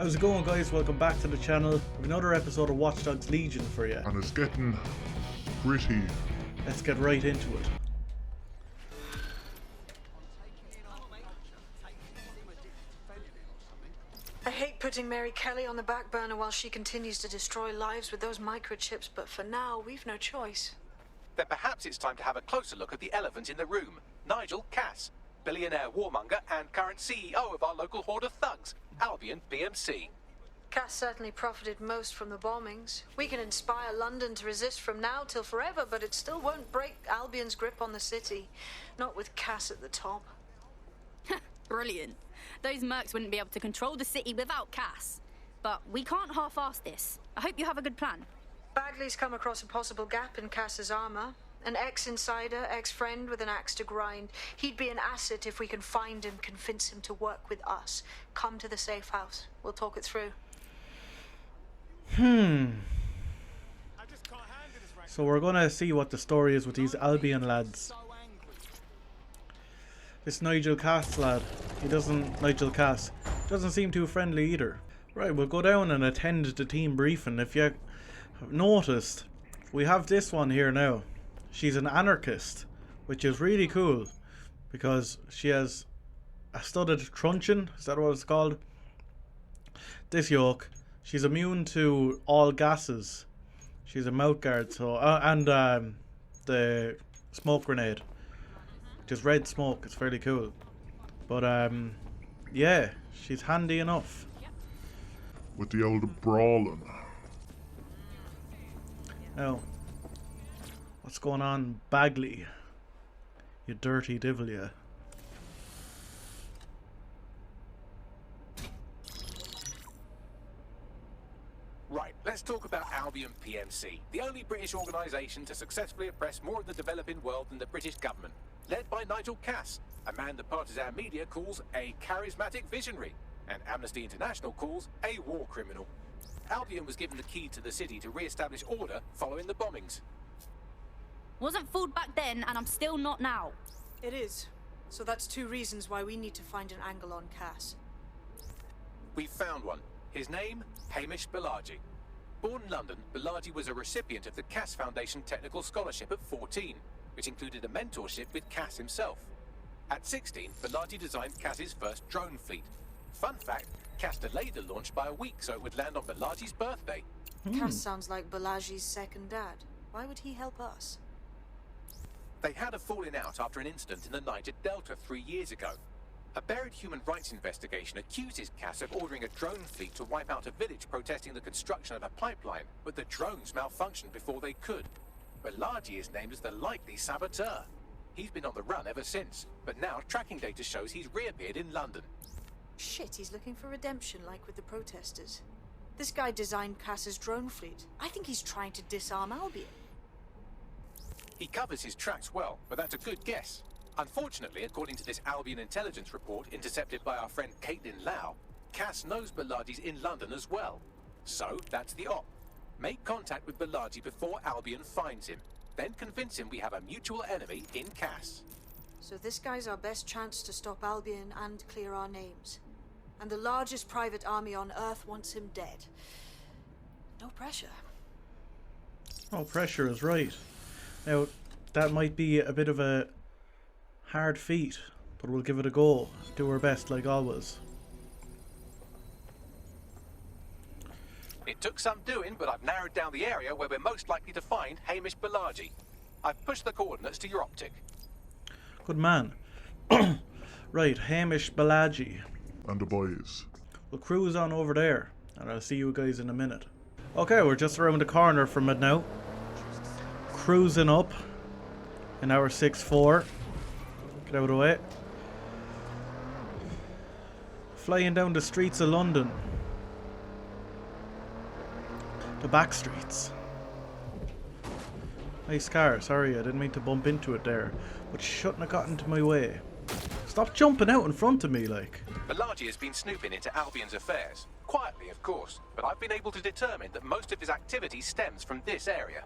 How's it going, guys? Welcome back to the channel. We have another episode of Watch Dogs Legion for you. And it's getting gritty. Let's get right into it. I hate putting Mary Kelly on the back burner while she continues to destroy lives with those microchips, but for now, we've no choice. Then perhaps it's time to have a closer look at the elephant in the room, Nigel Cass, billionaire warmonger and current CEO of our local horde of thugs, Albion PMC. Cass certainly profited most from the bombings. We can inspire London to resist from now till forever, but it still won't break Albion's grip on the city. Not with Cass at the top. Brilliant. Those mercs wouldn't be able to control the city without Cass. But we can't half-ass this. I hope you have a good plan. Bagley's come across a possible gap in Cass's armor. An ex-insider, ex-friend with an axe to grind. He'd be an asset if we can find him, convince him to work with us. Come to the safe house. We'll talk it through. So we're gonna see what the story is with these Albion lads. This Nigel Cass lad, Nigel Cass doesn't seem too friendly either. Right, we'll go down and attend the team briefing. If you have noticed, we have this one here now. She's an anarchist, which is really cool because she has a studded truncheon. Is that what it's called? This yoke. She's immune to all gases. She's a mouth guard, so and the smoke grenade, which is red smoke. It's fairly cool. But yeah, she's handy enough. With the old brawling. Now, what's going on, Bagley? You dirty devil, ya. Right, let's talk about Albion PMC, the only British organisation to successfully oppress more of the developing world than the British government, led by Nigel Cass, a man the partisan media calls a charismatic visionary, and Amnesty International calls a war criminal. Albion was given the key to the city to re-establish order following the bombings. Wasn't fooled back then, and I'm still not now. It is. So that's two reasons why we need to find an angle on Cass. We've found one. His name, Hamish Balaji. Born in London, Balaji was a recipient of the Cass Foundation Technical Scholarship at 14, which included a mentorship with Cass himself. At 16, Balaji designed Cass's first drone fleet. Fun fact, Cass delayed the launch by a week so it would land on Balaji's birthday. Cass sounds like Balaji's second dad. Why would he help us? They had a falling out after an incident in the Niger Delta 3 years ago. A buried human rights investigation accuses Cass of ordering a drone fleet to wipe out a village protesting the construction of a pipeline, but the drones malfunctioned before they could. Balaji is named as the likely saboteur. He's been on the run ever since, but now tracking data shows he's reappeared in London. Shit, he's looking for redemption like with the protesters. This guy designed Cass's drone fleet. I think he's trying to disarm Albion. He covers his tracks well, but that's a good guess. Unfortunately, according to this Albion intelligence report intercepted by our friend Caitlin Lau, Cass knows Balaji's in London as well. So, that's the op. Make contact with Balaji before Albion finds him. Then convince him we have a mutual enemy in Cass. So this guy's our best chance to stop Albion and clear our names. And the largest private army on Earth wants him dead. No pressure. No pressure is right. Now, that might be a bit of a hard feat, but we'll give it a go. Do our best, like always. It took some doing, but I've narrowed down the area where we're most likely to find Hamish Balaji. I've pushed the coordinates to your optic. Good man. Right, Hamish Balaji. And the boys. We'll cruise on over there, and I'll see you guys in a minute. Okay, we're just around the corner from it now. Cruising up in our 6-4. Get out of the way. Flying down the streets of London. The back streets. Nice car, sorry, I didn't mean to bump into it there. But you shouldn't have gotten into my way. Stop jumping out in front of me, like. Balaji has been snooping into Albion's affairs. Quietly, of course, but I've been able to determine that most of his activity stems from this area.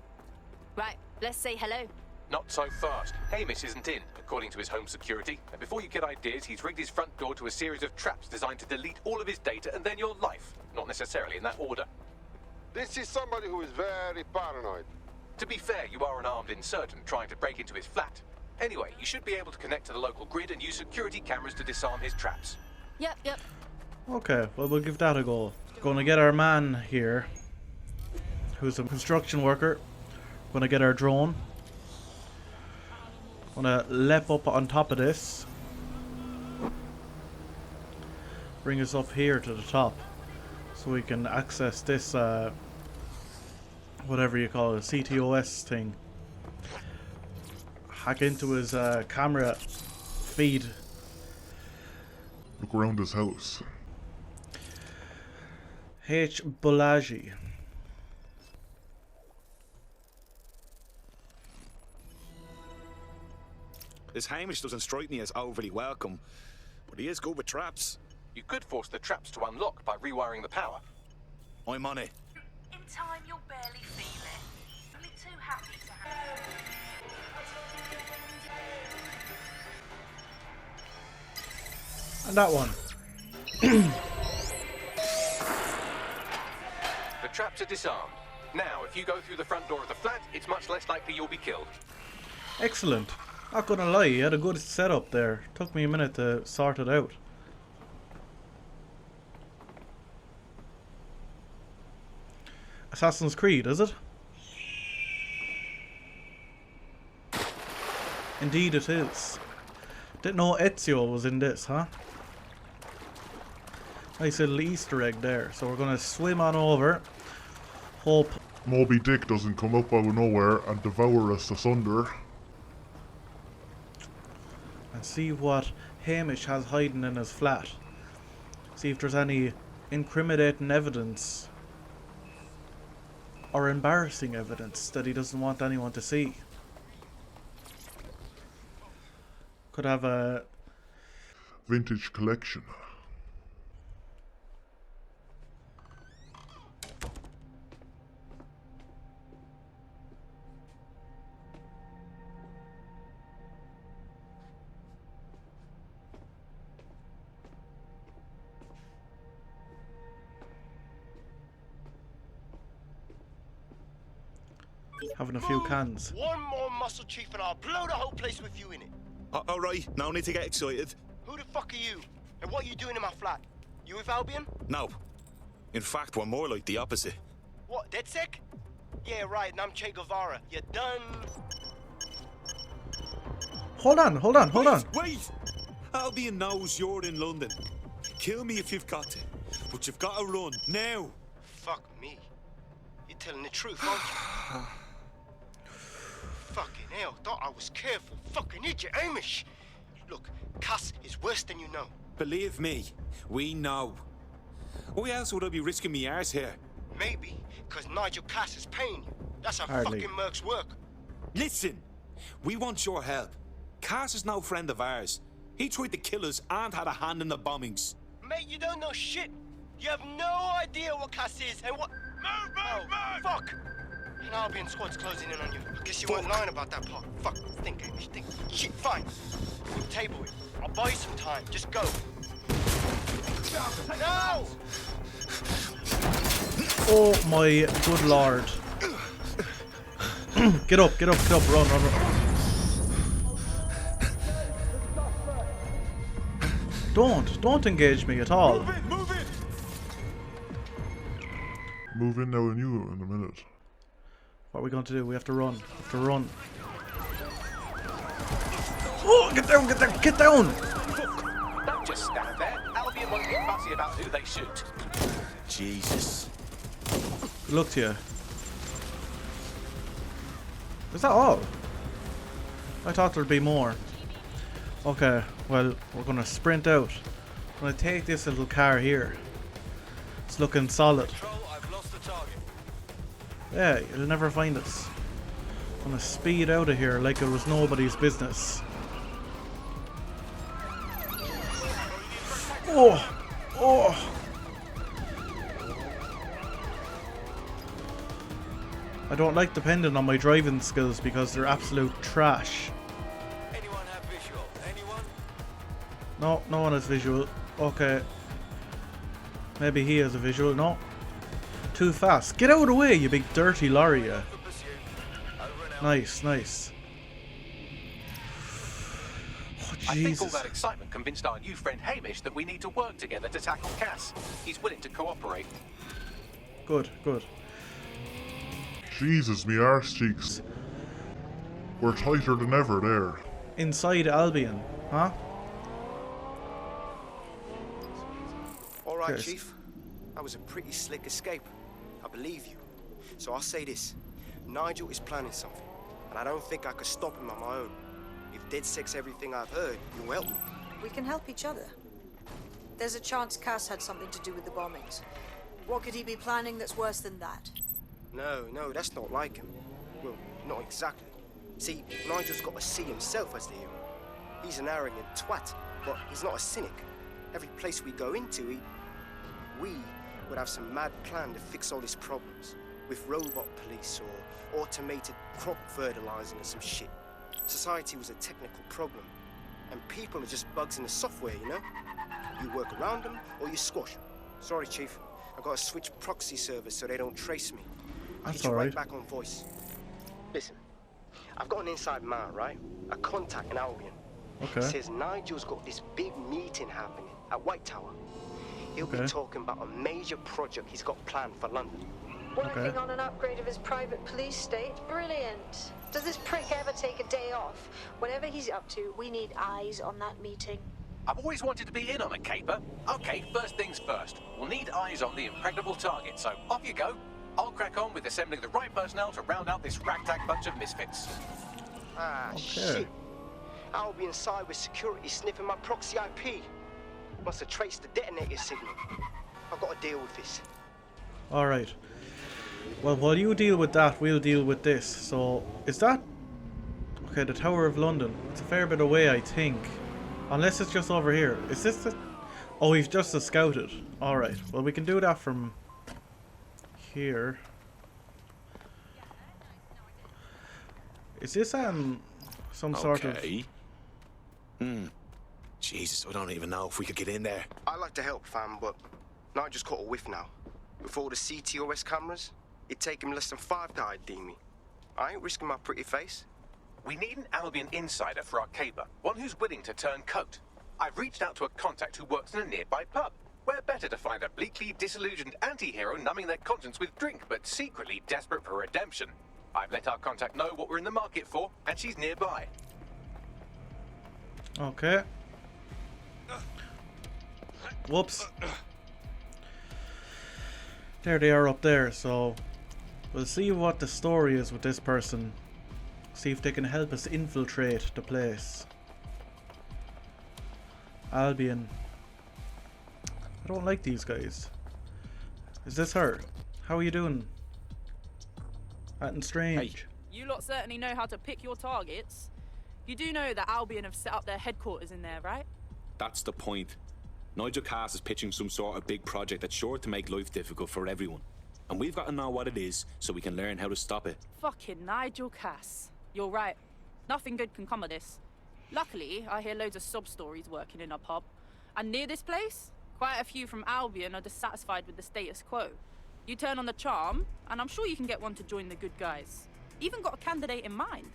Right, let's say hello. Not so fast. Hamish isn't in, according to his home security. And before you get ideas, he's rigged his front door to a series of traps designed to delete all of his data and then your life. not necessarily in that order. This is somebody who is very paranoid. To be fair, you are an armed insurgent trying to break into his flat. Anyway, you should be able to connect to the local grid and use security cameras to disarm his traps. Yep. Okay, well, we'll give that a go. Gonna get our man here, who's a construction worker. Gonna get our drone. Gonna leap up on top of this. Bring us up here to the top, so we can access this, whatever you call it, CTOS thing. Hack into his camera feed. Look around his house. H. Bolaji. This Hamish doesn't strike me as overly welcome, but he is good with traps. You could force the traps to unlock by rewiring the power. I'm on it. In time, you'll barely feel it. Only too happy to have it. And that one. The traps are disarmed. Now, if you go through the front door of the flat, it's much less likely you'll be killed. Excellent. Not gonna lie, you had a good setup there. Took me a minute to sort it out. Assassin's Creed, is it? Indeed it is. Didn't know Ezio was in this, huh? Nice little Easter egg there. So we're gonna swim on over. Hope Moby Dick doesn't come up out of nowhere and devour us asunder. and see what Hamish has hiding in his flat. See if there's any incriminating evidence or embarrassing evidence that he doesn't want anyone to see. Could have a Vintage collection. having a few cans. One more muscle chief and I'll blow the whole place with you in it. Alright, no need to get excited. Who the fuck are you? And what are you doing in my flat? You with Albion? No. In fact, we're more like the opposite. What, DedSec? Yeah, right, and I'm Che Guevara. You done? Hold on. Wait! Albion knows you're in London. Kill me if you've got to. But you've got to run, now! Fuck me. You're telling the truth, aren't you? Fucking hell, thought I was careful. Fucking idiot, Hamish. Look, Cass is worse than you know. Believe me, we know. Why else would I be risking me arse here? Maybe, because Nigel Cass is paying you. That's how Hardly. fucking mercs work. Listen, we want your help. Cass is no friend of ours. He tried to kill us and had a hand in the bombings. Mate, you don't know shit. You have no idea what Cass is and what... Move! Fuck! An Albion squad's closing in on you. I guess you weren't lying about that part. Fuck, think, Hamish, think. Shit, fine. We'll table it. I'll buy you some time. Just go. No! Oh my good lord. Get up, run. Don't engage me at all. Move it! Move in now and you in a minute. What are we going to do? We have to run. Oh, get down! Don't just stand there. Albion won't get fussy about who they shoot. Jesus. Good luck to you. Is that all? I thought there'd be more. Okay, well, we're gonna sprint out. I'm gonna take this little car here. It's looking solid. I've lost the target. Yeah, you'll never find us. I'm gonna speed out of here like it was nobody's business. Oh! I don't like depending on my driving skills because they're absolute trash. Anyone have visual? Anyone? No one has visual. Okay. Maybe he has a visual. No. Too fast. Get out of the way, you big dirty lorry, yeah. Nice, nice. Oh, I think all Jesus. that excitement convinced our new friend Hamish that we need to work together to tackle Cass. He's willing to cooperate. Good, good. Jesus, me arse cheeks. We're tighter than ever there. Inside Albion, huh? All right, Yes. Chief. That was a pretty slick escape. I believe you. So I'll say this. Nigel is planning something, and I don't think I could stop him on my own. If DedSec's everything I've heard, you'll help me. We can help each other. There's a chance Cass had something to do with the bombings. What could he be planning that's worse than that? No, that's not like him. Well, not exactly. See, Nigel's got to see himself as the hero. He's an arrogant twat, but he's not a cynic. Every place we go into, we would have some mad plan to fix all his problems. With robot police or automated crop fertilizing or some shit. Society was a technical problem. And people are just bugs in the software, you know? You work around them or you squash them. Sorry, Chief. I've got to switch proxy servers so they don't trace me. That's Get you alright. right back on voice. Listen, I've got an inside man, right? A contact in Albion. Okay. Says Nigel's got this big meeting happening at White Tower. He'll be Okay. talking about a major project he's got planned for London. Working on an upgrade of his private police state? Brilliant. Does this prick ever take a day off? Whatever he's up to, we need eyes on that meeting. I've always wanted to be in on a caper. Okay, first things first. We'll need eyes on the impregnable target, so off you go. I'll crack on with assembling the right personnel to round out this ragtag bunch of misfits. Ah, Okay. shit. Albion cyber security sniffing my proxy IP. Must have traced the detonator signal. I've got to deal with this. Alright. Well, while you deal with that, we'll deal with this. So, is that... Okay, the Tower of London. It's a fair bit away, I think. Unless it's just over here. Is this the... Oh, we've just scouted. Alright. Well, we can do that from... here. Is this, some sort of... Okay. Jesus, I don't even know if we could get in there. I'd like to help, fam, but Nigel's caught a whiff now. With all the CTOS cameras, it'd take him less than 5 to ID me. I ain't risking my pretty face. We need an Albion insider for our caper, one who's willing to turn coat. I've reached out to a contact who works in a nearby pub. Where better to find a bleakly disillusioned anti-hero numbing their conscience with drink, but secretly desperate for redemption. I've let our contact know what we're in the market for, and she's nearby. Okay. Whoops. There they are up there, so we'll see what the story is with this person. See if they can help us infiltrate the place. Albion. I don't like these guys. Is this her? How are you doing? Acting strange. You lot certainly know how to pick your targets. You do know that Albion have set up their headquarters in there, right? That's the point. Nigel Cass is pitching some sort of big project that's sure to make life difficult for everyone. And we've got to know what it is so we can learn how to stop it. Fucking Nigel Cass. You're right. Nothing good can come of this. Luckily, I hear loads of sob stories working in a pub. And near this place, quite a few from Albion are dissatisfied with the status quo. You turn on the charm, and I'm sure you can get one to join the good guys. Even got a candidate in mind.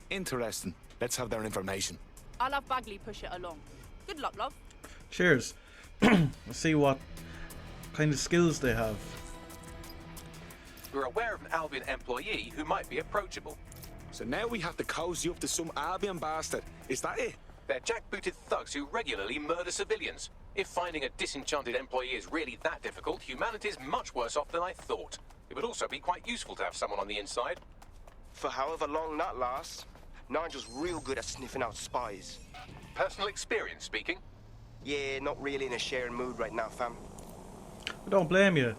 Interesting. Let's have their information. I'll have Bagley push it along. Good luck, love. Cheers. Let's see what kind of skills they have. We're aware of an Albion employee who might be approachable. So now we have to cozy up to some Albion bastard. Is that it? They're jackbooted thugs who regularly murder civilians. If finding a disenchanted employee is really that difficult, humanity's much worse off than I thought. It would also be quite useful to have someone on the inside. For however long that lasts, Nigel's real good at sniffing out spies. Personal experience speaking. Yeah, not really in a sharing mood right now, fam. I don't blame you.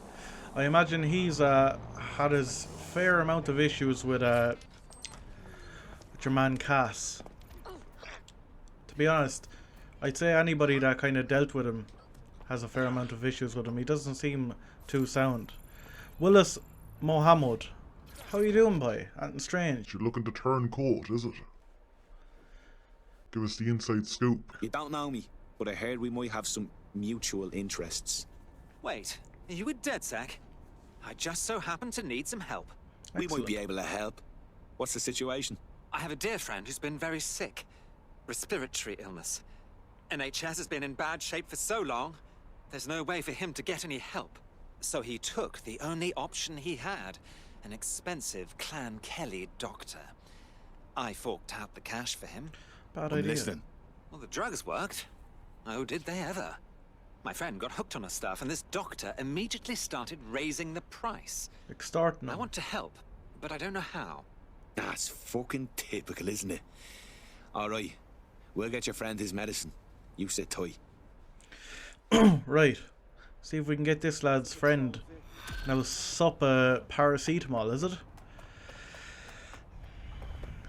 I imagine he's had his fair amount of issues with your man Cass. To be honest, I'd say anybody that kind of dealt with him has a fair amount of issues with him. He doesn't seem too sound. Willis Mohammed, how you doing, boy? Acting strange. You're looking to turn coat, is it? Give us the inside scoop. You don't know me, but I heard we might have some mutual interests. Wait, are you with DedSec? I just so happen to need some help. We might be able to help. What's the situation? I have a dear friend who's been very sick. Respiratory illness. NHS has been in bad shape for so long, there's no way for him to get any help. So he took the only option he had, an expensive Clan Kelly doctor. I forked out the cash for him. Bad I'm idea. listening. Well, the drugs worked. Oh, did they ever? My friend got hooked on her stuff, and this doctor immediately started raising the price. Extorting I him. want to help, but I don't know how. That's fucking typical, isn't it? Alright, we'll get your friend his medicine. You sit tight. Right. See if we can get this lad's friend. Now, sup paracetamol, is it?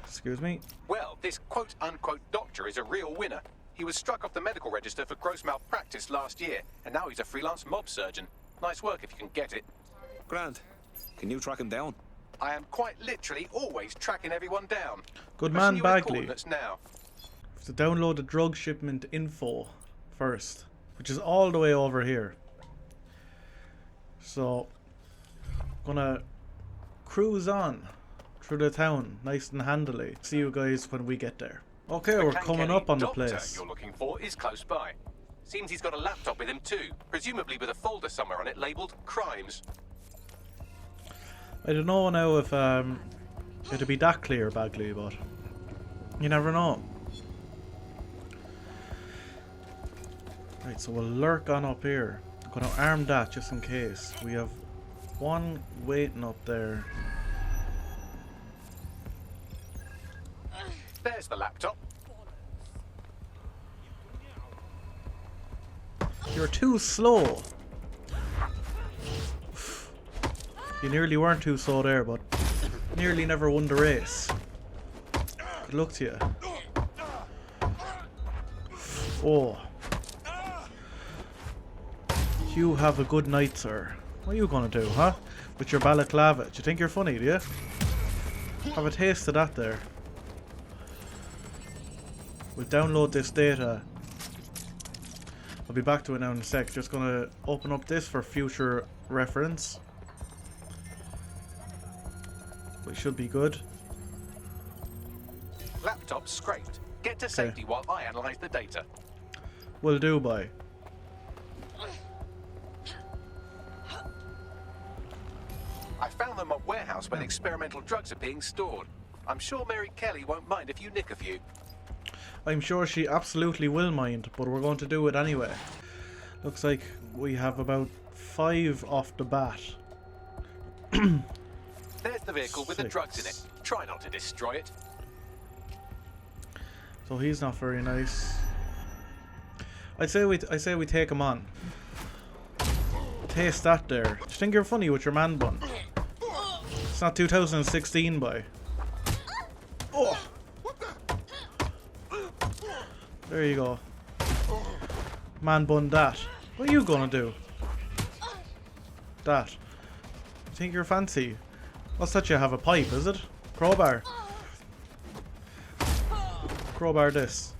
Excuse me. Well, this quote-unquote doctor is a real winner. He was struck off the medical register for gross malpractice last year, and now he's a freelance mob surgeon. Nice work if you can get it. Grant, can you track him down? I am quite literally always tracking everyone down. Good Pushing man, you with Bagley. coordinates now. So download the drug shipment info first, which is all the way over here. So, gonna cruise on through the town, nice and handily. See you guys when we get there. Okay, The we're Clan coming Kelly up on the doctor place. you're looking for is close by. Seems he's got a laptop with him too, presumably with a folder somewhere on it labelled crimes. I don't know now if it'll be that clear, Bagley, but you never know. Right, so we'll lurk on up here. I'm gonna arm that just in case. We have one waiting up there. There's the laptop. You're too slow. You nearly weren't too slow there, but nearly never won the race. Good luck to you. Oh. You have a good night, sir. What are you gonna do, huh? With your balaclava. Do you think you're funny, do you? Have a taste of that there. We'll download this data. I'll be back to it now in a sec. Just gonna open up this for future reference. We should be good. Laptop scraped. Get to safety while I analyse the data. Will do, boy. I found them at warehouse where the experimental drugs are being stored. I'm sure Mary Kelly won't mind if you nick a few. I'm sure she absolutely will mind, but we're going to do it anyway. Looks like we have about 5 off the bat. There's the vehicle with the drugs in it. Try not to destroy it. So he's not very nice. I say we take him on. Taste that there. Do you think you're funny with your man bun? It's not 2016, boy. Oh. There you go. Man bun that. What are you gonna do? That. You think you're fancy? What's that you have, a pipe, is it? Crowbar. Crowbar this.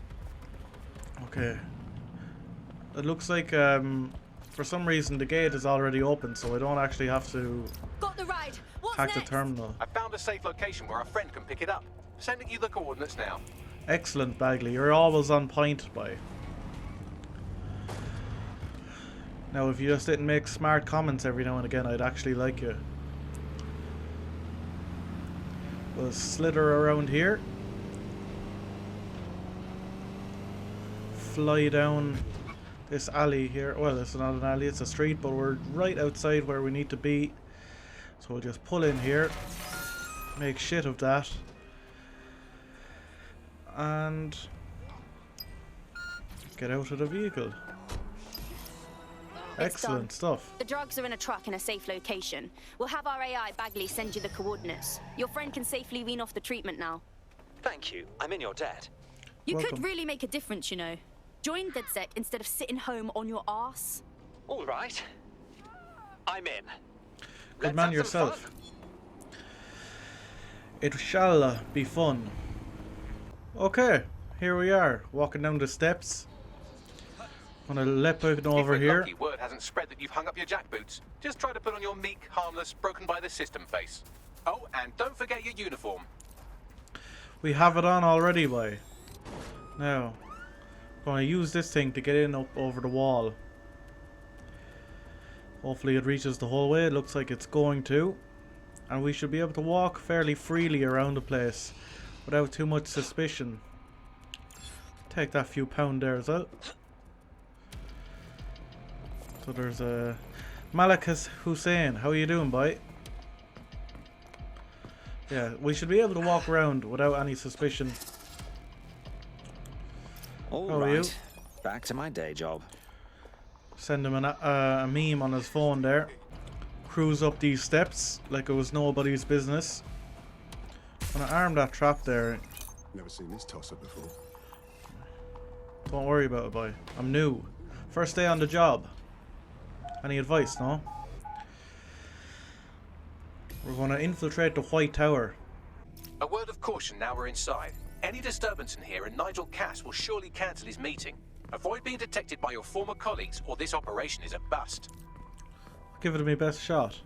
Okay. It looks like for some reason the gate is already open, so I don't actually have to Got the ride. What's hack the next? terminal. I found a safe location where a friend can pick it up. Sending you the coordinates now. Excellent, Bagley. You're always on point, boy. Now, if you just didn't make smart comments every now and again, I'd actually like you. We'll slither around here. Fly down this alley here. Well, it's not an alley, it's a street, but we're right outside where we need to be. So we'll just pull in here. Make shit of that. And get out of the vehicle. Excellent stuff. The drugs are in a truck in a safe location. We'll have our AI Bagley send you the coordinates. Your friend can safely wean off the treatment now. Thank you. I'm in your debt. You Welcome. could really make a difference, you know. Join DedSec instead of sitting home on your arse. All right. I'm in. Good Let's man have some yourself. fun. It shall be fun. Okay, here we are, walking down the steps. Gonna leap over If we're here. lucky, word has hasn't spread that you've hung up your jackboots. Just try to put on your meek, harmless, broken by the system face. Oh, and don't forget your uniform. We have it on already, boy. Now, I'm going to use this thing to get in up over the wall. Hopefully it reaches the whole way. It looks like it's going to. And we should be able to walk fairly freely around the place without too much suspicion. Take that few pound there as well. So there's a Malakas Hussein. How are you doing, boy? Yeah, we should be able to walk around without any suspicion. All How are you? right, back to my day job. Send him a meme on his phone there. Cruise up these steps like it was nobody's business. I'm gonna arm that trap there. Never seen this tosser before. Don't worry about it, boy. I'm new. First day on the job. Any advice, no? We're gonna infiltrate the White Tower. A word of caution now we're inside. Any disturbance in here and Nigel Cass will surely cancel his meeting. Avoid being detected by your former colleagues or this operation is a bust. Give it my best shot.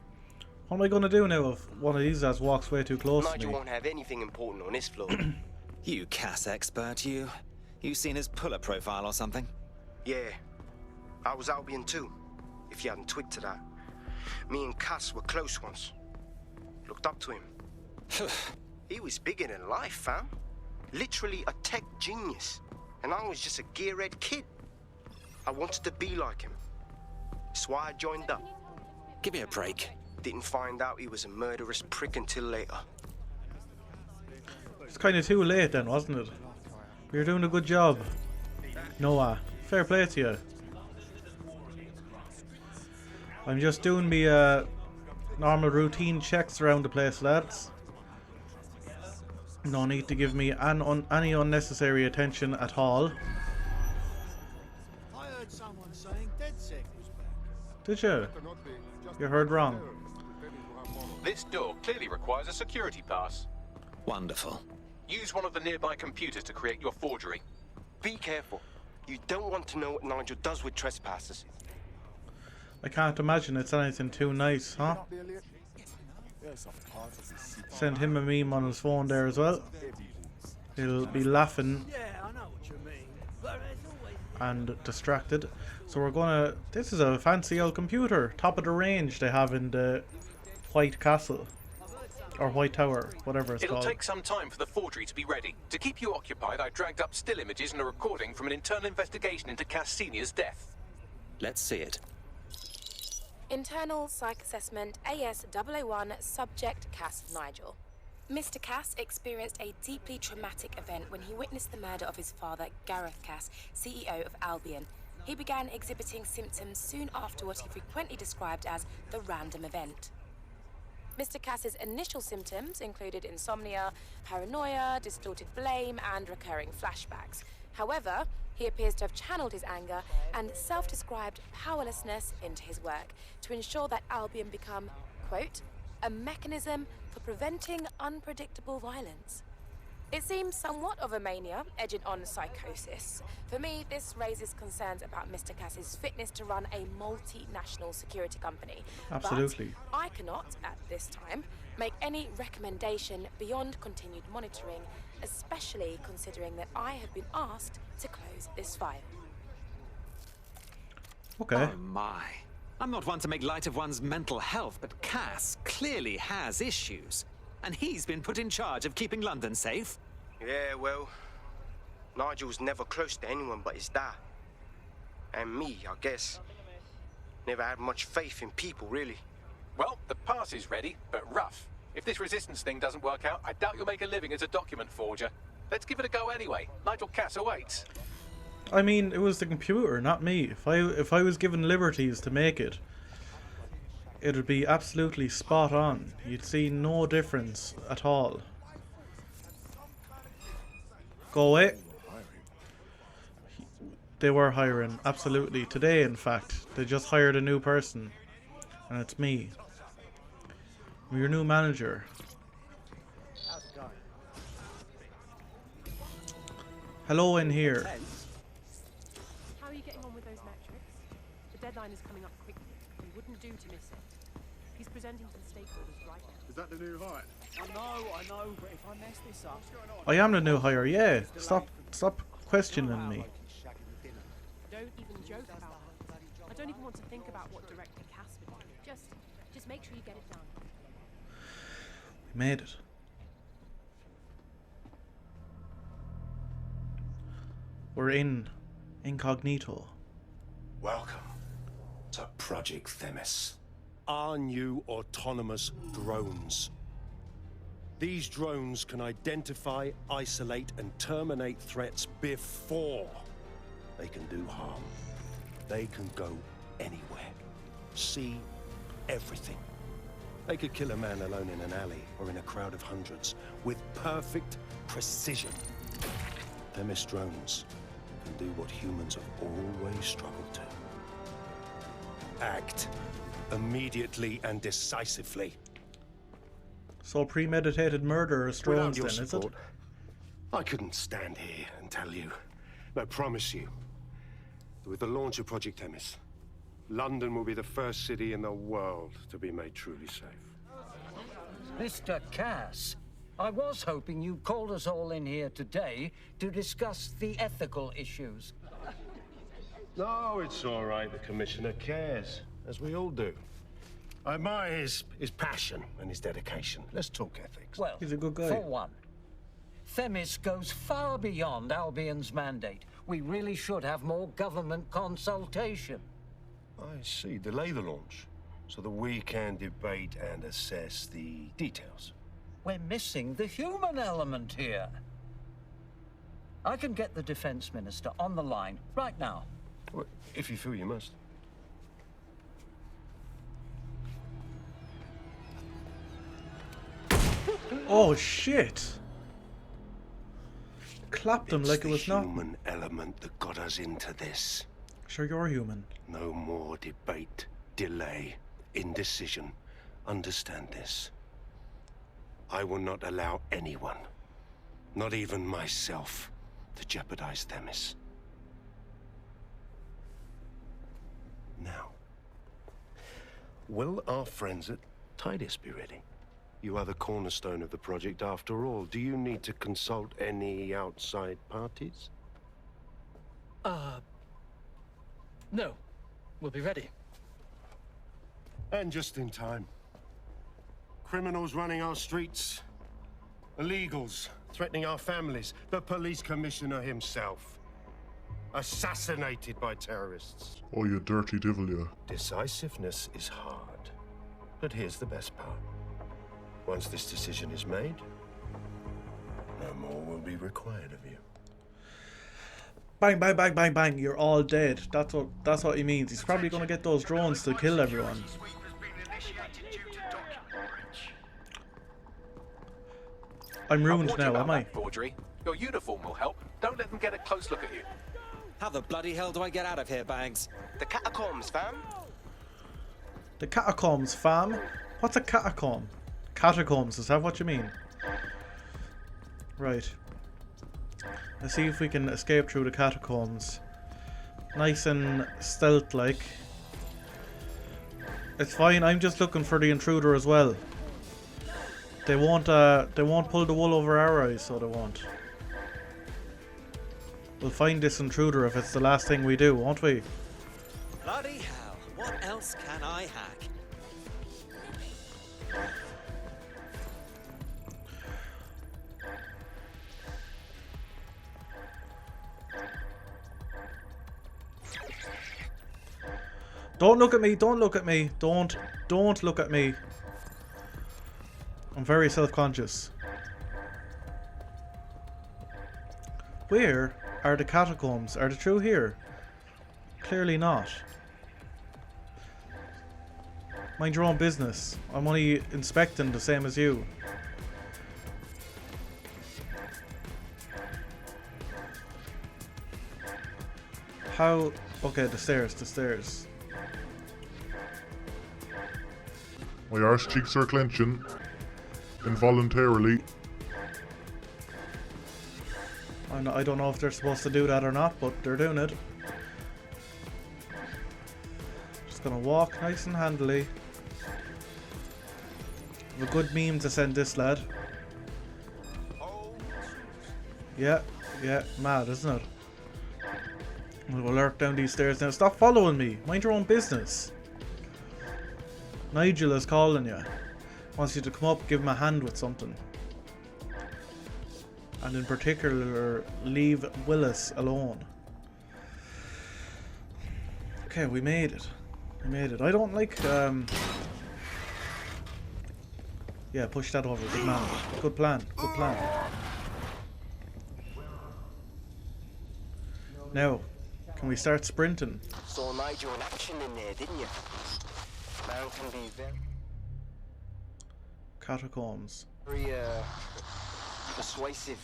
What am I gonna do now if one of these guys walks way too close to Nigel me? won't have anything important on this floor. You Cass expert, you. You seen his puller profile or something? Yeah, I was Albion too, if you hadn't twigged to that. Me and Cass were close once. Looked up to him. He was bigger than life, fam. Literally a tech genius. And I was just a gearhead kid. I wanted to be like him. That's why I joined up. Give me a break. Didn't find out he was a murderous prick until later. It's kind of too late then, wasn't it? You're doing a good job, Noah. Fair play to you. I'm just doing me normal routine checks around the place, lads. No need to give me any unnecessary attention at all. I heard someone saying DedSec was back. Did you? You heard wrong. This door clearly requires a security pass. Wonderful. Use one of the nearby computers to create your forgery. Be careful. You don't want to know what Nigel does with trespassers. I can't imagine it's anything too nice, huh? Send him a meme on his phone there as well. He'll be laughing and distracted. So we're gonna... This is a fancy old computer. Top of the range they have in the White Castle. Or White Tower, whatever it's It'll called. take some time for the forgery to be ready. To keep you occupied, I dragged up still images and a recording from an internal investigation into Cass Senior's death. Let's see it. Internal Psych Assessment AS001 Subject Cass Nigel. Mr. Cass experienced a deeply traumatic event when he witnessed the murder of his father, Gareth Cass, CEO of Albion. He began exhibiting symptoms soon after what he frequently described as the random event. Mr. Cass's initial symptoms included insomnia, paranoia, distorted blame, and recurring flashbacks. However, he appears to have channeled his anger and self-described powerlessness into his work to ensure that Albion become, quote, a mechanism for preventing unpredictable violence. It seems somewhat of a mania, edging on psychosis. For me, this raises concerns about Mr. Cass's fitness to run a multinational security company. Absolutely. But I cannot, at this time, make any recommendation beyond continued monitoring, especially considering that I have been asked to close this file. Okay. Oh my. I'm not one to make light of one's mental health, but Cass clearly has issues. And he's been put in charge of keeping London safe. Yeah, well, Nigel's never close to anyone but his dad. And me, I guess. Never had much faith in people, really. Well, the pass is ready, but rough. If this resistance thing doesn't work out, I doubt you'll make a living as a document forger. Let's give it a go anyway. Nigel Cass awaits. I mean, it was the computer, not me. If I was given liberties to make it, it'd be absolutely spot on. You'd see no difference at all. Go away. They were hiring, absolutely. Today, in fact, they just hired a new person. And it's me. I'm your new manager. Hello in here. How are you getting on with those metrics? The deadline is coming up quickly. It wouldn't do to miss it. He's presenting to the stakeholders right now. Is that the new hire? I know, but if I mess this up... I am the new hire, yeah. Stop questioning me. Don't even joke about it. I don't even want to think about what Director Cass would do. Just make sure you get it done. We made it. We're in incognito. Welcome to Project Themis. Our new autonomous drones. These drones can identify, isolate, and terminate threats before they can do harm. They can go anywhere, see everything. They could kill a man alone in an alley or in a crowd of hundreds with perfect precision. Themis drones can do what humans have always struggled to. Act immediately and decisively. So premeditated murder is drones then, Without your is it? support, I couldn't stand here and tell you. I promise you, that with the launch of Project Themis, London will be the first city in the world to be made truly safe. Mr. Cass, I was hoping you called us all in here today to discuss the ethical issues. No, it's all right. The Commissioner cares, as we all do. I admire his passion and his dedication. Let's talk ethics. Well, he's a good guy. For one, Themis goes far beyond Albion's mandate. We really should have more government consultation. I see. Delay the launch so that we can debate and assess the details. We're missing the human element here. I can get the Defense Minister on the line right now. Well, if you feel you must. Oh shit! Clapped him like it was the not. Human element that got us into this. Sure, you're human. No more debate, delay, indecision. Understand this. I will not allow anyone, not even myself, to jeopardize Themis. Now, will our friends at Tidus be ready? You are the cornerstone of the project after all. Do you need to consult any outside parties? No. We'll be ready. And just in time. Criminals running our streets. Illegals threatening our families. The police commissioner himself. Assassinated by terrorists. Oh, you dirty devil, you. Decisiveness is hard. But here's the best part. Once this decision is made, no more will be required of you. Bang, bang, bang, bang, bang. You're all dead. That's what he means. He's probably gonna get those drones to kill everyone. I'm ruined now, am I? Forgery. Your uniform will help. Don't let them get a close look at you. How the bloody hell do I get out of here, Bangs? The catacombs, fam. The catacombs, fam? What's a catacomb? Catacombs, is that what you mean? Right. Let's see if we can escape through the catacombs. Nice and stealth-like. It's fine, I'm just looking for the intruder as well. They won't pull the wool over our eyes, so they won't. We'll find this intruder if it's the last thing we do, won't we? Bloody hell, what else can I hack? Don't look at me, don't look at me, don't look at me. I'm very self-conscious. Where are the catacombs? Are they through here? Clearly not. Mind your own business. I'm only inspecting the same as you. How? Okay, the stairs, the stairs. My arse cheeks are clenching. Involuntarily. I don't know if they're supposed to do that or not, but they're doing it. gonna walk nice and handily. Have a good meme to send this lad. Yeah, mad, isn't it? We'll lurk down these stairs now. Stop following me. Mind your own business. Nigel is calling you. Wants you to come up, give him a hand with something. And in particular, leave Willis alone. Okay, we made it. We made it. I don't like, yeah, push that over. Good man. Good plan. Good plan. Now, can we start sprinting? Saw Nigel in action in there, didn't you? Man can be Catacombs. very, persuasive.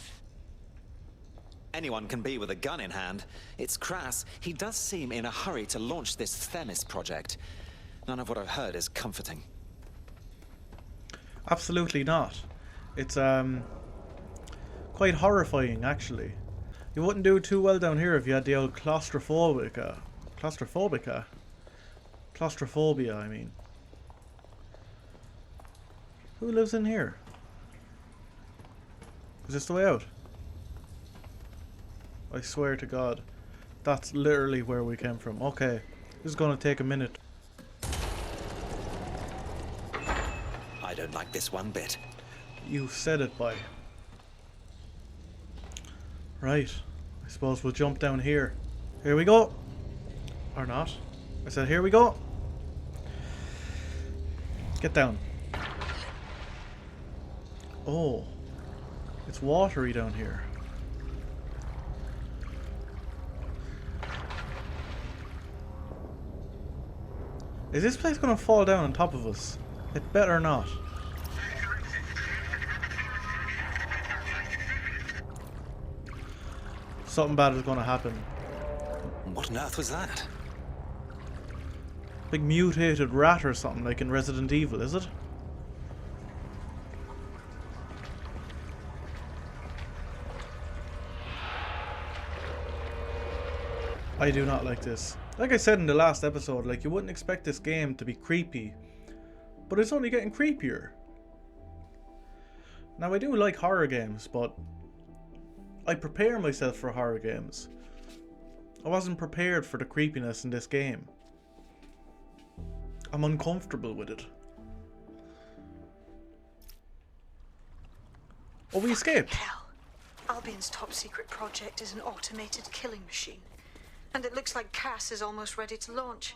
Anyone can be with a gun in hand. It's crass. He does seem in a hurry to launch this Themis project. None of what I've heard is comforting. Absolutely not. It's quite horrifying, actually. You wouldn't do too well down here if you had the old claustrophobia, I mean. Who lives in here? Is this the way out? I swear to God, that's literally where we came from. Okay, this is gonna take a minute. I don't like this one bit. You said it, boy. Right, I suppose we'll jump down here. Here we go. Or not. I said here we go. Get down. Oh, it's watery down here. Is this place gonna fall down on top of us? It better not. Something bad is gonna happen. What on earth was that? Big mutated rat or something, like in Resident Evil, is it? I do not like this. Like I said in the last episode, like you wouldn't expect this game to be creepy, but it's only getting creepier. Now I do like horror games, but I prepare myself for horror games. I wasn't prepared for the creepiness in this game. I'm uncomfortable with it. Oh, we escaped. Hell. Albion's top secret project is an automated killing machine. And it looks like Cass is almost ready to launch.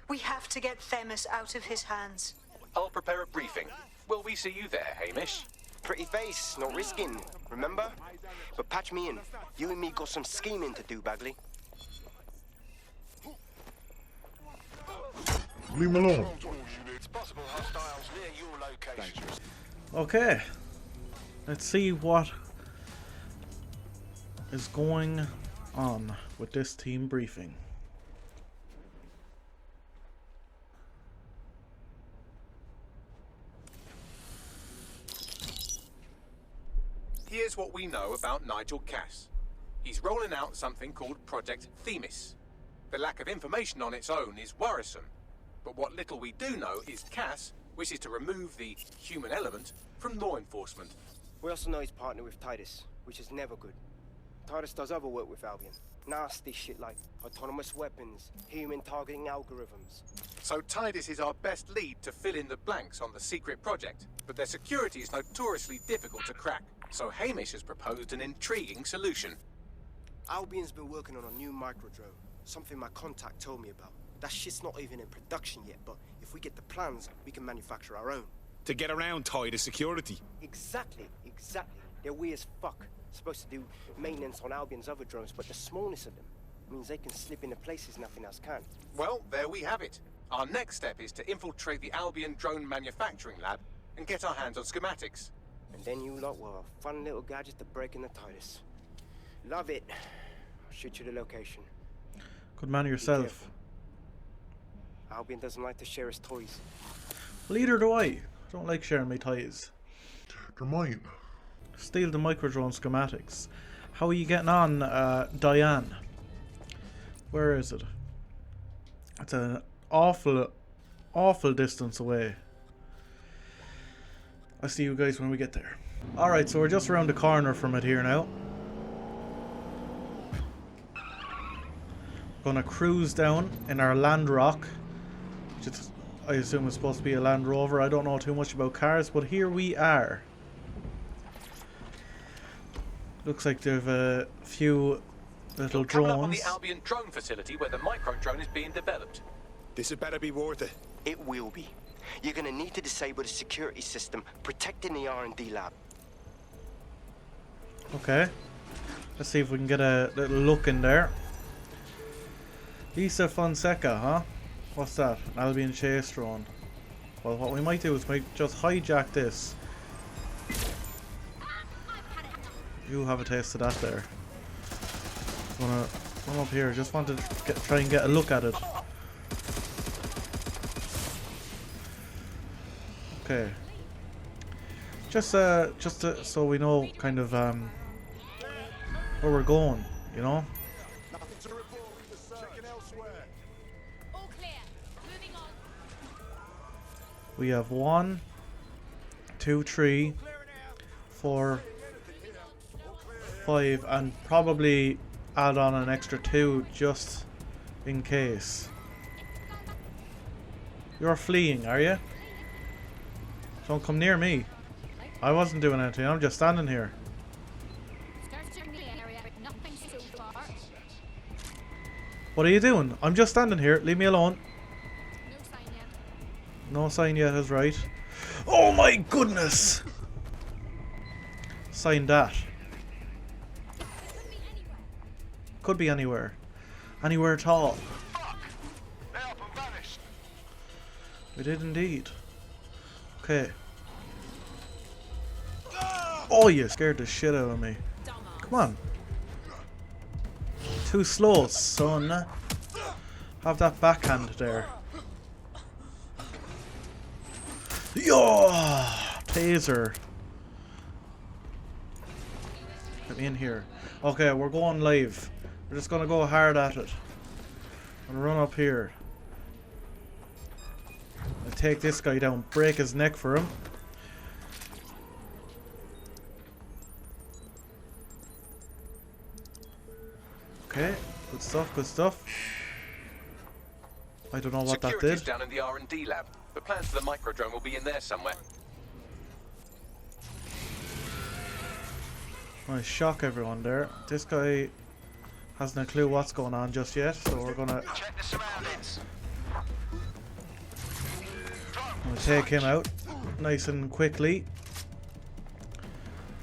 We have to get Themis out of his hands. I'll prepare a briefing. Will we see you there, Hamish? Pretty face, no risking, remember? But patch me in. You and me got some scheming to do, Bagley. Leave him alone. Okay. Let's see what is going on with this team briefing. Here's what we know about Nigel Cass. He's rolling out something called Project Themis. The lack of information on its own is worrisome, but what little we do know is Cass wishes to remove the human element from law enforcement. We also know he's partnered with Titus, which is never good. Titus does other work with Albion. Nasty shit like autonomous weapons, human targeting algorithms. So Titus is our best lead to fill in the blanks on the secret project, but their security is notoriously difficult to crack. So Hamish has proposed an intriguing solution. Albion's been working on a new microdrone, something my contact told me about. That shit's not even in production yet, but if we get the plans, we can manufacture our own. To get around Titus security. Exactly. They're weird as fuck. Supposed to do maintenance on Albion's other drones, but the smallness of them means they can slip into places nothing else can. Well, there we have it. Our next step is to infiltrate the Albion drone manufacturing lab and get our hands on schematics. And then you lot will have a fun little gadget to break in the Titus. Love it. I'll shoot you the location. Good man yourself. Albion doesn't like to share his toys. Well, either do I. I don't like sharing my toys. They're mine. Steal the microdrone schematics. How are you getting on, Diane? Where is it? It's an awful distance away. I'll see you guys when we get there. Alright, so we're just around the corner from it here now. Gonna cruise down in our Land Rock, which is, I assume is supposed to be a Land Rover. I don't know too much about cars, but here we are. Looks like there's a few little drones. Coming up on the Albion drone facility where the micro drone is being developed. This had better be worth it. It will be. You're gonna need to disable the security system protecting the R&D lab. Okay. Let's see if we can get a little look in there. Lisa Fonseca, huh? What's that? An Albion chase drone. Well, what we might do is might just hijack this. You have a taste of that there. Wanna come up here? Just want to try and get a look at it. Okay. Just so we know kind of where we're going, you know. We have 1, 2, 3, 4, 5, and probably add on an extra 2 just in case. You're fleeing, are you? Don't come near me. I wasn't doing anything, I'm just standing here. What are you doing? I'm just standing here, leave me alone. No sign yet is right. Oh my goodness! Sign that. Could be anywhere. Anywhere at all. We did indeed. Okay. Oh, you scared the shit out of me. Come on. Too slow, son. Have that backhand there. Yo! Taser. Get me in here. Okay, we're going live. We're just gonna go hard at it. I'm gonna run up here. I'll take this guy down, break his neck for him. Okay, good stuff, good stuff. I don't know what that did. Security's down in the R&D lab. The plans for the micro drone will be in there somewhere. I shock everyone there. This guy has no clue what's going on just yet, so we're gonna check the surroundings. take him out nice and quickly.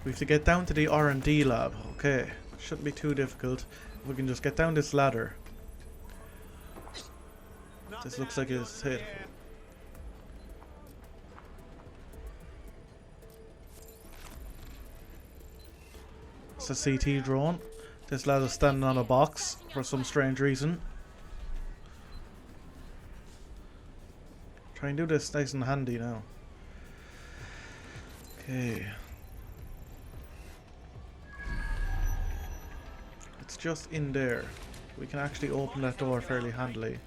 We have to get down to the R&D lab. Okay, shouldn't be too difficult. We can just get down this ladder. This looks like it's hit. It's a CT drone. This lad is standing on a box for some strange reason. Try and do this nice and handy now. Okay. It's just in there. We can actually open that door fairly handily.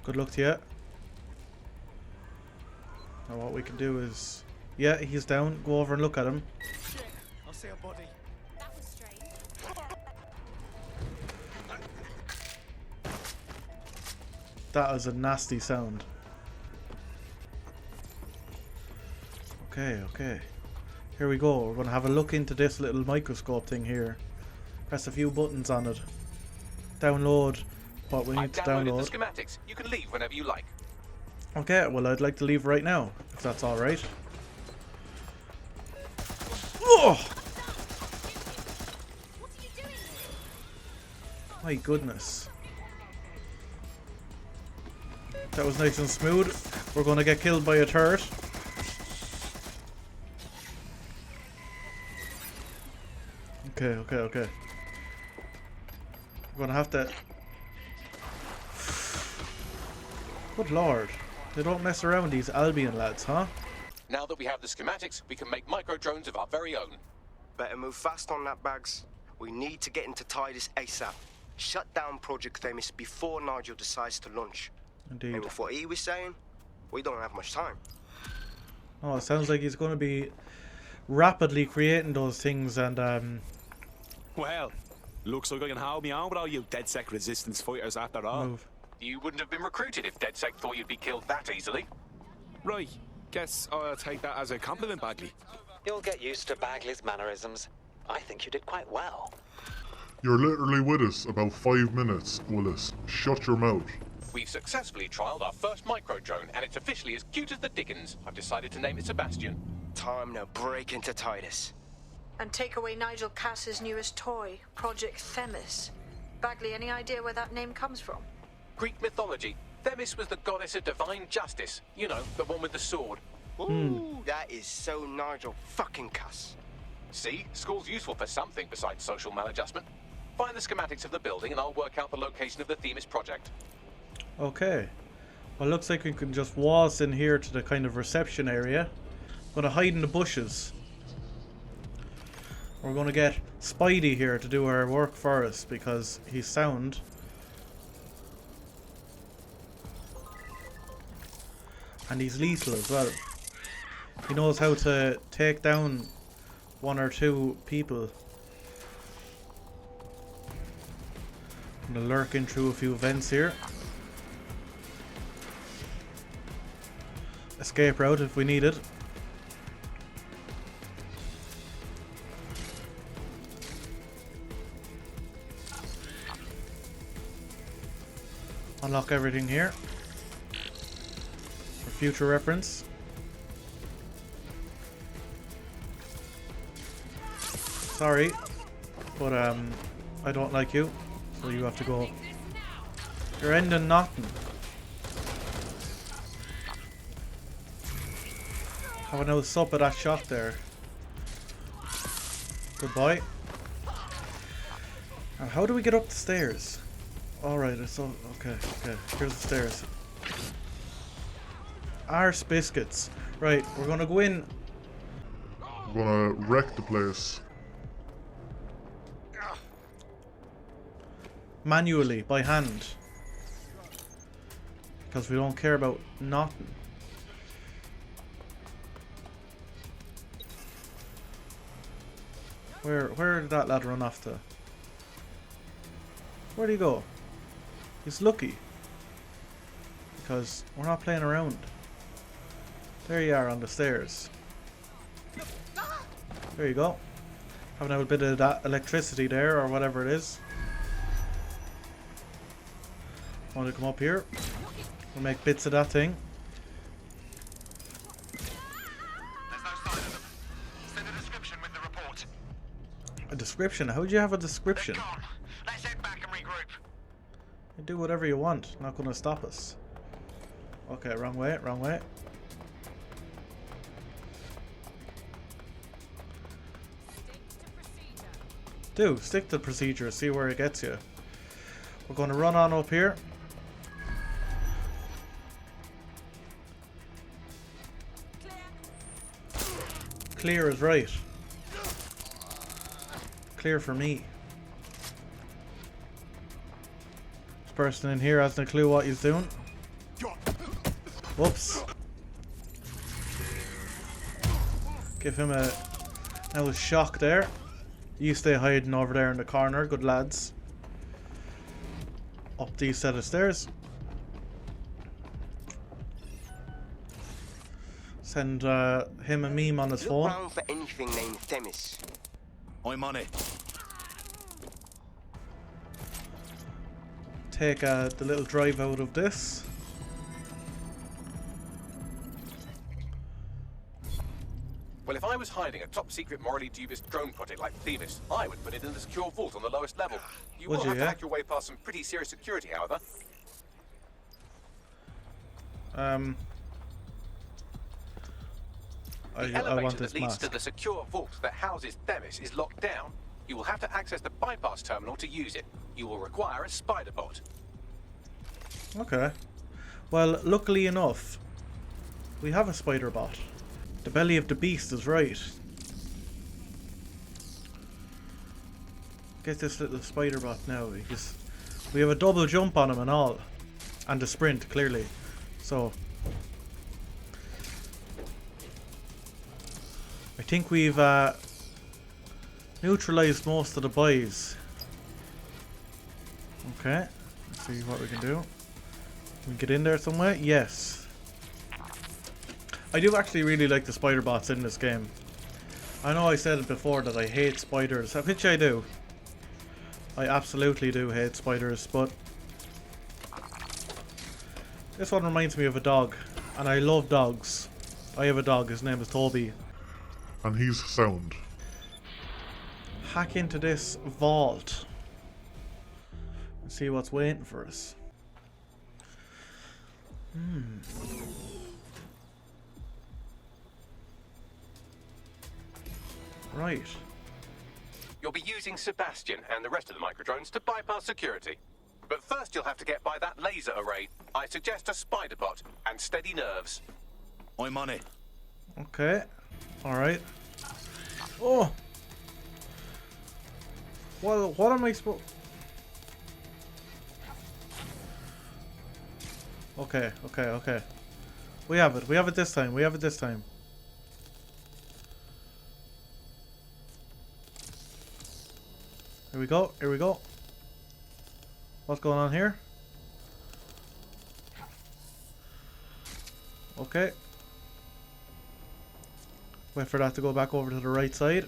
Good luck to you. Now what we can do is... Yeah, he's down. Go over and look at him. Shit, I see a body. That was strange. That is a nasty sound. Okay, okay. Here we go. We're going to have a look into this little microscope thing here. Press a few buttons on it. Download what we need to download. I've downloaded the schematics. You can leave whenever you like. Okay, well I'd like to leave right now, if that's alright. Oh! My goodness. That was nice and smooth. We're going to get killed by a turret. Okay, okay, okay. We're going to have to... Good lord. They don't mess around, these Albion lads, huh? Now that we have the schematics, we can make micro drones of our very own. Better move fast on that, Bags. We need to get into Titus ASAP. Shut down Project Themis before Nigel decides to launch. Indeed. And with what he was saying, we don't have much time. Oh, it sounds like he's going to be rapidly creating those things and Well, looks like I can hold me on with all you DedSec resistance fighters after all. move. You wouldn't have been recruited if DedSec thought you'd be killed that easily. Right. Guess I'll take that as a compliment, Bagley. You'll get used to Bagley's mannerisms. I think you did quite well. You're literally with us about 5 minutes, Willis. Shut your mouth. We've successfully trialed our first micro-drone, and it's officially as cute as the dickens. I've decided to name it Sebastian. Time to break into Titus. And take away Nigel Cass's newest toy, Project Themis. Bagley, any idea where that name comes from? Greek mythology. Themis was the goddess of divine justice. You know, the one with the sword. Ooh, that is so Nigel fucking Cass. See? School's useful for something besides social maladjustment. Find the schematics of the building and I'll work out the location of the Themis project. Okay. Well, looks like we can just waltz in here to the kind of reception area. Gonna hide in the bushes. We're gonna get Spidey here to do our work for us because he's sound. And he's lethal as well. He knows how to take down 1 or 2 people. I'm gonna lurk in through a few vents here. Escape route if we need it. Unlock everything here for future reference. Sorry, but I don't like you, so you have to go. You're ending nothing. Have another sup of that shot there. Goodbye. And how do we get up the stairs? Alright, it's all okay, here's the stairs. Arse biscuits. Right, we're gonna go in. I'm gonna wreck the place. Manually, by hand. Because we don't care about nothing. Where did that lad run off to? Where'd he go? He's lucky. Because we're not playing around. There you are on the stairs. There you go. Having a bit of that electricity there, or whatever it is. Want to come up here? We'll make bits of that thing. There's no sign of them. Send a description with the report. A description? How would you have a description? They're gone. Let's head back and regroup. You do whatever you want. Not going to stop us. Okay, wrong way, wrong way. Do stick to procedure. See where it gets you. We're going to run on up here. Clear is right. Clear for me. This person in here hasn't a clue what he's doing. Whoops. Give him a little shock there. You stay hiding over there in the corner, good lads. Up these set of stairs. Send him a meme on his phone. Look round for anything named Themis. I'm on it. Take the little drive out of this. Well, if I was hiding a top-secret, morally dubious drone project like Themis, I would put it in the secure vault on the lowest level. You Would will you, have yeah? to hack your way past some pretty serious security, however. The I elevator want this that leads mask. to the secure vault that houses Themis is locked down. You will have to access the bypass terminal to use it. You will require a spider bot. Okay. Well, luckily enough, we have a spider bot. The belly of the beast is right. get this little spider bot now. Because we have a double jump on him and all. And a sprint, clearly. So I think we've neutralized most of the boys. Okay, let's see what we can do. Can we get in there somewhere? Yes. I do actually really like the spider bots in this game. I know I said it before that I hate spiders, which I do. I absolutely do hate spiders, but this one reminds me of a dog, and I love dogs. I have a dog, his name is Toby. And he's sound. Hack into this vault and see what's waiting for us. Right. You'll be using Sebastian and the rest of the microdrones to bypass security. But first you'll have to get by that laser array. I suggest a spider bot and steady nerves. I'm on it. Okay. Alright. Oh! What am I supposed... Okay. We have it. We have it this time. We have it this time. Here we go. Here we go. What's going on here? Okay. Wait for that to go back over to the right side.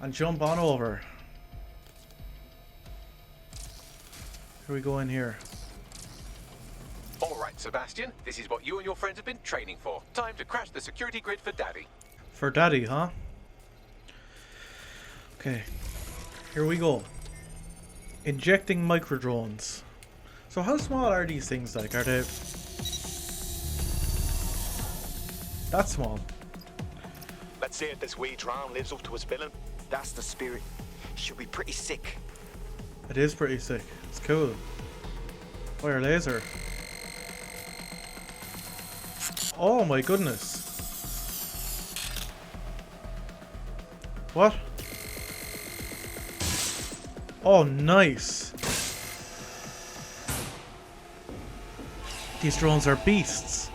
And jump on over. Here we go in here. Alright, Sebastian. This is what you and your friends have been training for. Time to crash the security grid for Daddy. For Daddy, huh? Okay. Here we go. Injecting microdrones. So how small are these things like? Are they... that small? Let's see if this wee drone lives up to its billing. That's the spirit. Should be pretty sick. It is pretty sick. It's cool. Fire laser. Oh my goodness. What? Oh, nice. These drones are beasts.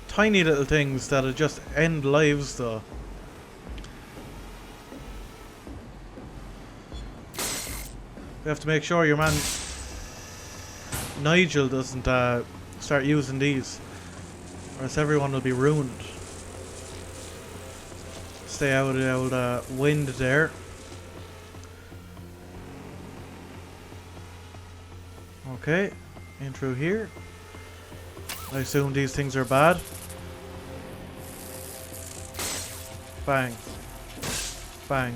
Tiny little things that'll just end lives though. We have to make sure your man Nigel doesn't start using these, or else everyone will be ruined. Stay out of the old wind there. Okay, in through here. I assume these things are bad. Bang. Bang.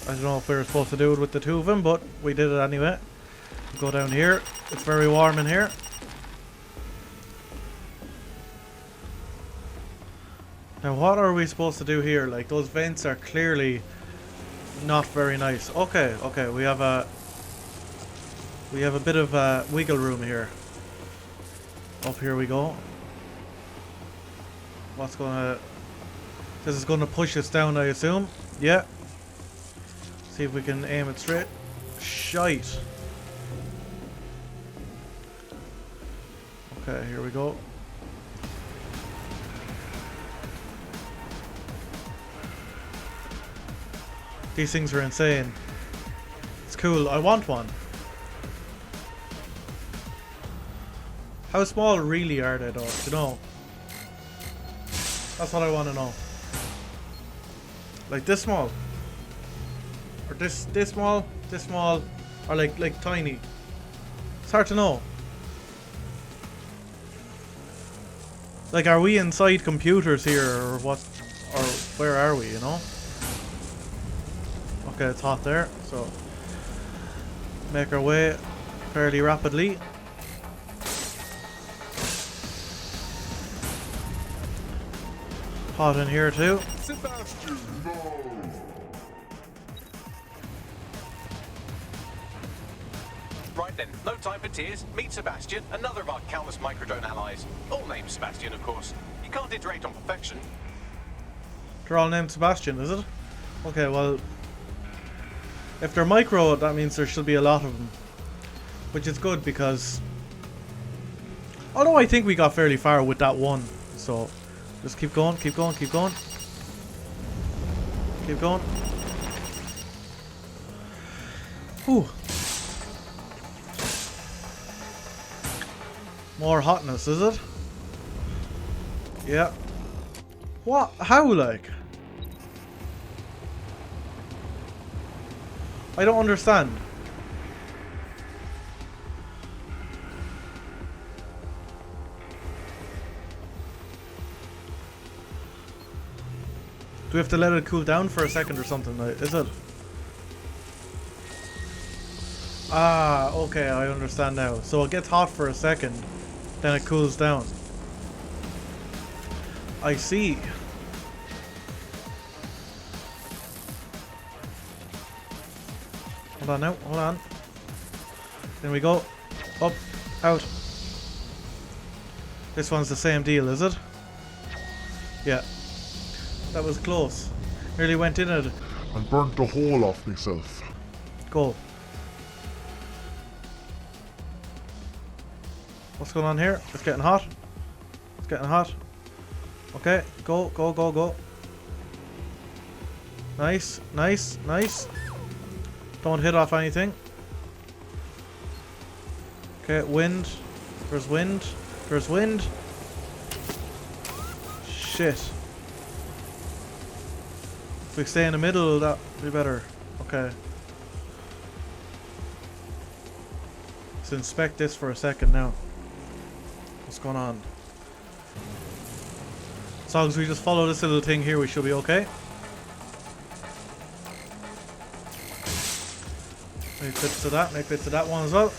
I don't know if we were supposed to do it with the two of them, but we did it anyway. Go down here. It's very warm in here. Now what are we supposed to do here? Like, those vents are clearly not very nice. Okay, okay, we have a bit of wiggle room here. Up here we go. What's gonna... this is gonna push us down, I assume. Yeah. See if we can aim it straight. Shite. Okay, here we go. These things are insane. It's cool. I want one. How small really are they though? Do you know? That's what I want to know. Like this small? Or this small, or like tiny? It's hard to know. Like, are we inside computers here, or what? Or where are we? You know? Okay, it's hot there, so make our way fairly rapidly. Hot in here too. Sebastian, no. Right then, no time for tears. Meet Sebastian, another of our countless microdrone allies. All named Sebastian, of course. You can't iterate on perfection. They're all named Sebastian, is it? Okay, well, if they're micro, that means there should be a lot of them, which is good because, although I think we got fairly far with that one, so just keep going, keep going, keep going, keep going. Whew. More hotness, is it? Yeah. What? How, like? I don't understand. Do we have to let it cool down for a second or something? Is it? Ah, okay, I understand now. So it gets hot for a second, then it cools down. I see. Hold on now, hold on. Then we go. Up, out. This one's the same deal, is it? Yeah. That was close. Nearly went in it. And burnt the hole off myself. Go. What's going on here? It's getting hot. It's getting hot. Okay, go, go, go, go. Nice, nice, nice. Don't hit off anything. Okay, wind. There's wind. There's wind. Shit. If we stay in the middle, that'd be better. Okay. Let's inspect this for a second now. What's going on? As long as we just follow this little thing here, we should be okay. Make bits of that, make bits of that one as well.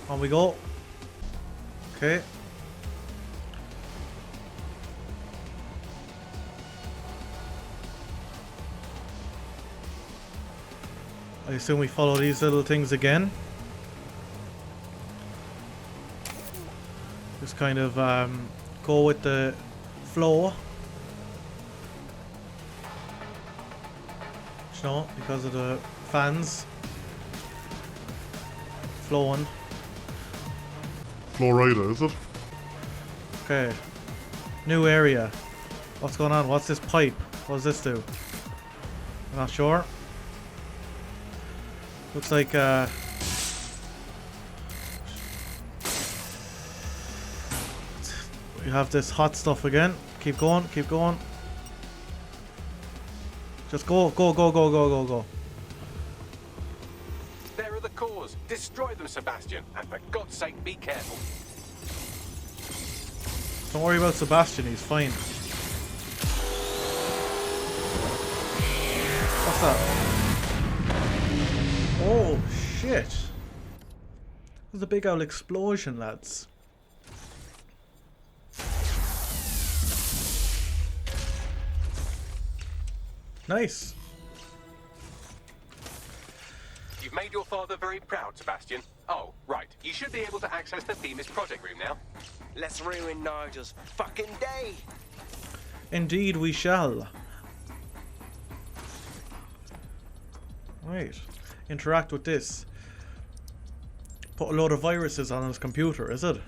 On we go. Okay. I assume we follow these little things again. Just kind of go with the flow. You know, because of the fans flowing. Florida, is it? Okay. New area. What's going on? What's this pipe? What does this do? I'm not sure. Looks like we have this hot stuff again. Keep going, keep going. Just go, go, go, go, go, go, go. There are the cores. Destroy them, Sebastian. And for God's sake, be careful. Don't worry about Sebastian, he's fine. What's that? Oh, shit. There's a big old explosion, lads. Nice. You've made your father very proud, Sebastian. Oh, right. You should be able to access the Themis project room now. Let's ruin Nigel's fucking day. Indeed we shall. Right. Interact with this. Put a load of viruses on his computer, is it?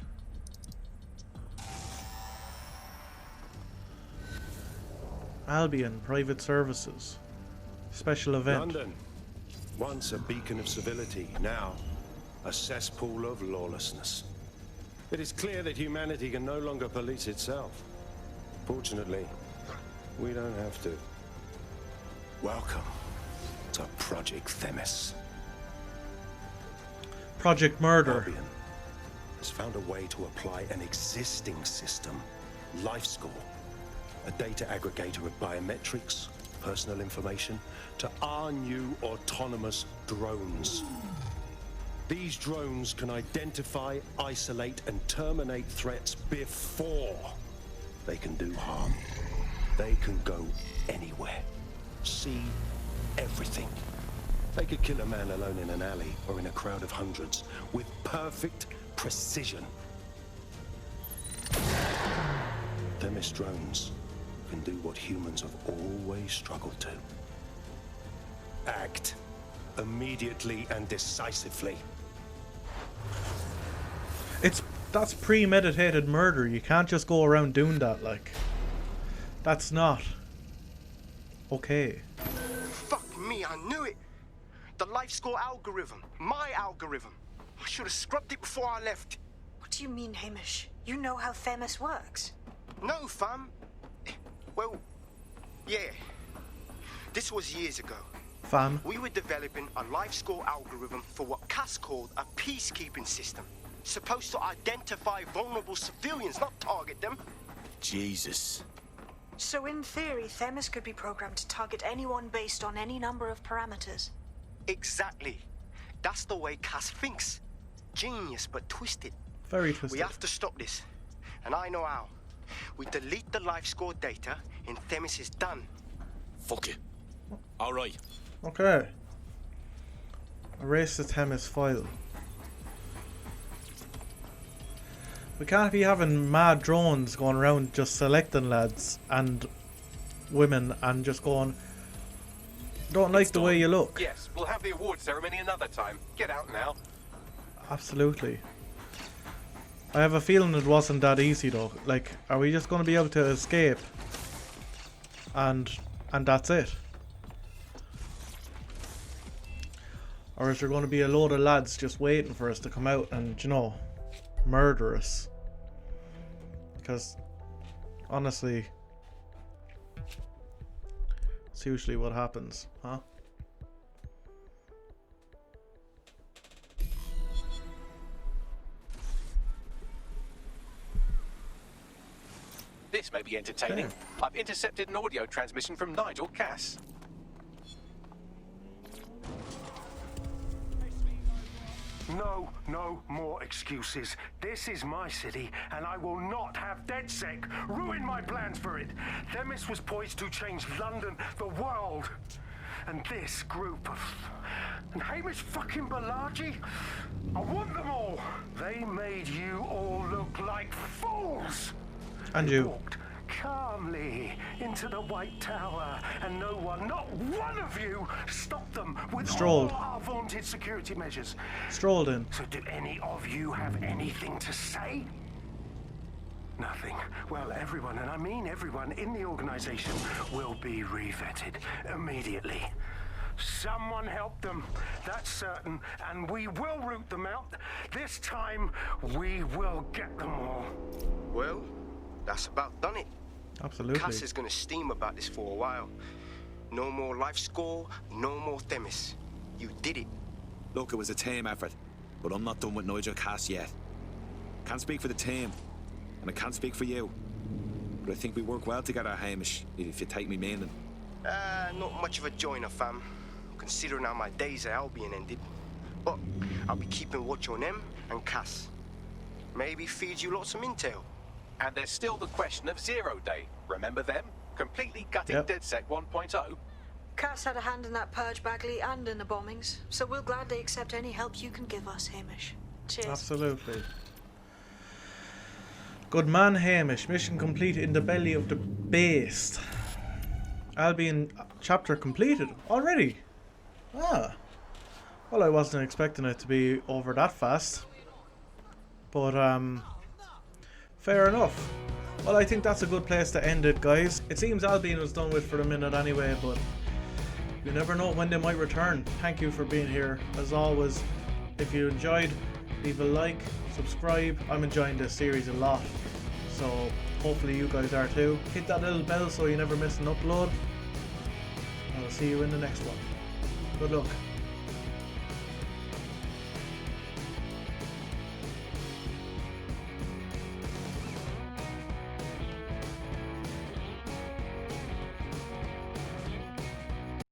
Albion, private services. Special event. London. Once a beacon of civility, now a cesspool of lawlessness. It is clear that humanity can no longer police itself. Fortunately, we don't have to. Welcome to Project Themis. Project Murder. Albion has found a way to apply an existing system, LifeScore, a data aggregator of biometrics, personal information, to our new autonomous drones. These drones can identify, isolate, and terminate threats before they can do harm. They can go anywhere, see everything, They could kill a man alone in an alley or in a crowd of hundreds with perfect precision. Themis drones can do what humans have always struggled to. Act immediately and decisively. That's premeditated murder. You can't just go around doing that, like. That's not okay. Fuck me, I knew it. The life score algorithm. My algorithm. I should have scrubbed it before I left. What do you mean, Hamish? You know how Themis works. No, fam. Well, yeah. This was years ago. Fam. We were developing a life score algorithm for what Cass called a peacekeeping system. Supposed to identify vulnerable civilians, not target them. Jesus. So in theory, Themis could be programmed to target anyone based on any number of parameters. Exactly. That's the way Cass thinks. Genius, but twisted. Very twisted. We have to stop this. And I know how. We delete the life score data and Themis is done. Fuck it. Alright. Okay. Erase the Themis file. We can't be having mad drones going around just selecting lads and women and just going, don't like the way you look. Yes, we'll have the award ceremony another time. Get out now. Absolutely. I have a feeling it wasn't that easy though. Like, are we just going to be able to escape? And that's it? Or is there going to be a load of lads just waiting for us to come out and, you know, murder us? Because, honestly, it's usually what happens, huh? This may be entertaining. I've intercepted an audio transmission from Nigel Cass. No more excuses. This is my city, and I will not have DedSec ruin my plans for it. Themis was poised to change London, the world. And this group of... And Hamish fucking Balaji? I want them all. They made you all look like fools. And you. Walked calmly into the White Tower, and no one, not one of you, stopped them with Strolled. all our vaunted security measures. Strolled in. So do any of you have anything to say? Nothing. Well, everyone, and I mean everyone in the organization, will be revetted immediately. Someone help them, that's certain, and we will root them out. This time, we will get them all. Well, that's about done it. Absolutely. Cass is gonna steam about this for a while. No more life score, no more Themis. You did it. Look, it was a team effort, but I'm not done with Nigel Cass yet. Can't speak for the team, and I can't speak for you. But I think we work well together, Hamish, if you take me meaning. Not much of a joiner, fam. Considering how my days at Albion ended. But I'll be keeping watch on them and Cass. Maybe feed you lots of intel. And there's still the question of Zero Day. Remember them? Completely gutting DedSec 1.0. Cass had a hand in that purge, Bagley, and in the bombings. So we'll gladly accept any help you can give us, Hamish. Cheers. Absolutely. Good man, Hamish. Mission complete in the belly of the beast. Albion chapter completed already. Ah. Well, I wasn't expecting it to be over that fast. But, fair enough. Well, I think that's a good place to end it, guys. It seems Albion was done with for a minute anyway, but you never know when they might return. Thank you for being here. As always, if you enjoyed, leave a like, subscribe. I'm enjoying this series a lot, so hopefully you guys are too. Hit that little bell so you never miss an upload. I'll see you in the next one. Good luck.